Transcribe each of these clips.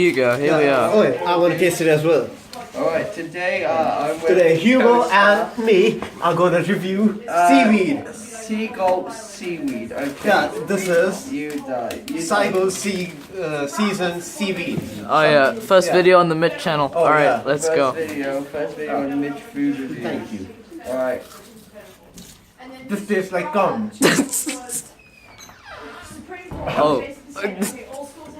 Here you go, here we are. Oh, I want to taste it as well. Alright, today Today, Hugo and me are going to review seaweed. Seagull seaweed. Okay. Yeah, this is You die. Seagull season seaweed. Oh yeah, first video on the Mitch channel. Oh, Alright, yeah. let's First go. video on Mitch food review. Thank you. Alright. This tastes like gum. Oh.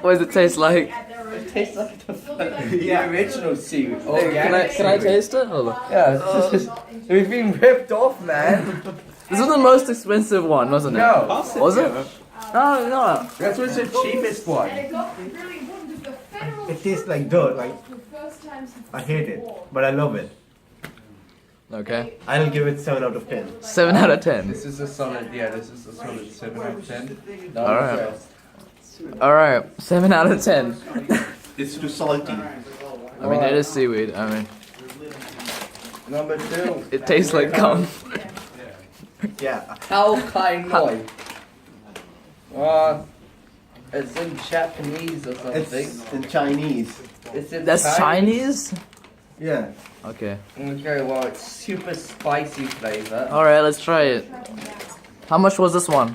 What does it taste like? It tastes like the Yeah. original seaweed. Can I taste it? Hold on. Yeah, we've been ripped off, man. This was the most expensive one, wasn't it? No. Was it? No, no. That was the cheapest one. It tastes like dirt. Like I hate it, but I love it. Okay. I'll give it 7 out of 10. 7 out of 10. This is a solid, this is a solid 7 out of 10. No, Alright. Alright, 7 out of 10. It's too salty. I mean, it is seaweed. I mean, Number 2. it tastes like gum. Yeah. How kind boy. It's in Japanese or something. It's in Chinese. It's in That's Chinese? Yeah. Okay. Okay, well, it's super spicy flavor. Alright, let's try it. How much was this one?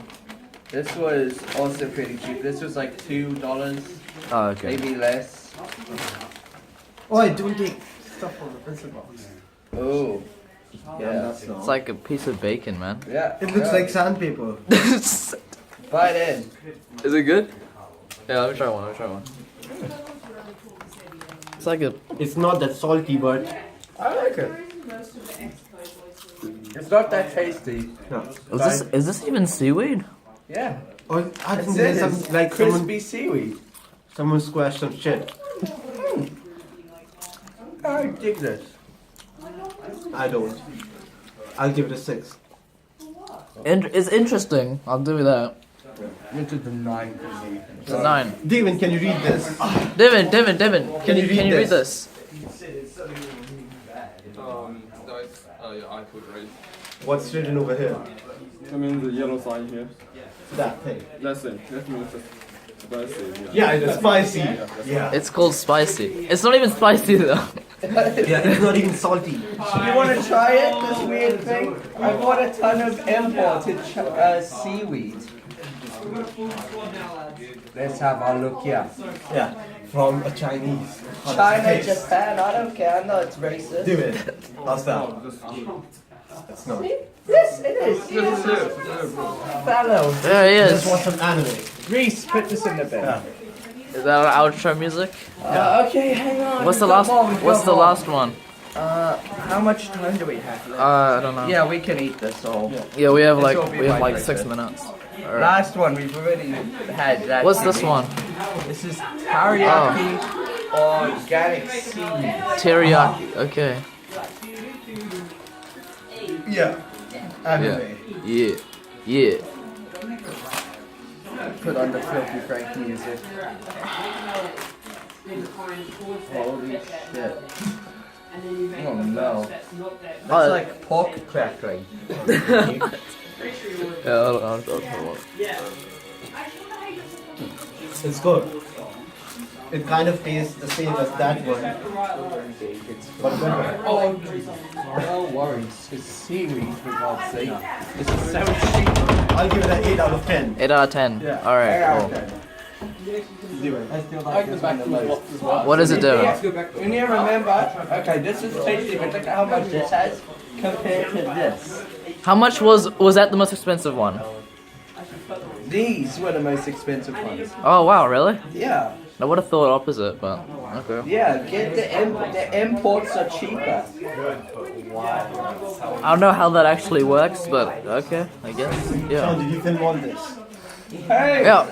This was also pretty cheap. This was like $2, Oh, okay. maybe less. Oh, I don't take stuff from the pencil box. Oh, yeah. It's like a piece of bacon, man. Yeah. It looks like sandpaper. Is Bite in. it good? Yeah, let me try one. It's like a... It's not that salty, but I like it. It's not that tasty. no. Is this even seaweed? Yeah. Oh, I It's think there's it's some like crispy seaweed. someone squashed some shit. I dig this. I don't. I'll give it a 6. It's interesting. I'll do that. Into the 9. It's a 9. Devin, can you read this? Devin, can you read read this? Yeah, I could read. What's written over here? I mean the yellow sign here. That thing. That's it. That means it's spicy. Yeah, it's spicy. Yeah. It's called spicy. It's not even spicy though. Yeah, it's not even salty. You want to try it? This weird thing? I bought a ton of imported seaweed. Let's have a look here. Yeah, from a Chinese. China, Japan, I don't care. I know it's racist. Do it. How's that? It's not. Yes, it is. Fellow. There he Just is. want some anime. Reese, put this in the bin. Yeah. Is that our outro music? Okay, hang on. What's the Come last? on, What's come the on. last one? How much time do we have left? I don't know. Yeah, we can eat this all. Yeah, we have This like will be 6 hydrated. minutes. Alright. Last one, we've already had that. What's this one? This is teriyaki organic seaweed. Teriyaki. Okay. Yeah. Anime. Yeah. Yeah. Put on the Filthy Frank music. Holy shit. Oh no. That's like pork crackling. I'll It's good. It kind of tastes the same as that one. But better. Oh, no worries. It's seaweed, for God's sake. This is so cheap. I'll give it an 8 out of 10. 8 out of 10. Yeah. Alright, cool. I still like this one the most. What does it do? You need to remember, okay, this is tasty, but look at how much this has compared to this. How much was that the most expensive one? These were the most expensive ones. Oh wow, really? Yeah. I would have thought opposite, but okay. Yeah, get the imports are cheaper. I don't know how that actually works, but okay, I guess. Sean, Yeah. did you film all this? Hey! Yeah.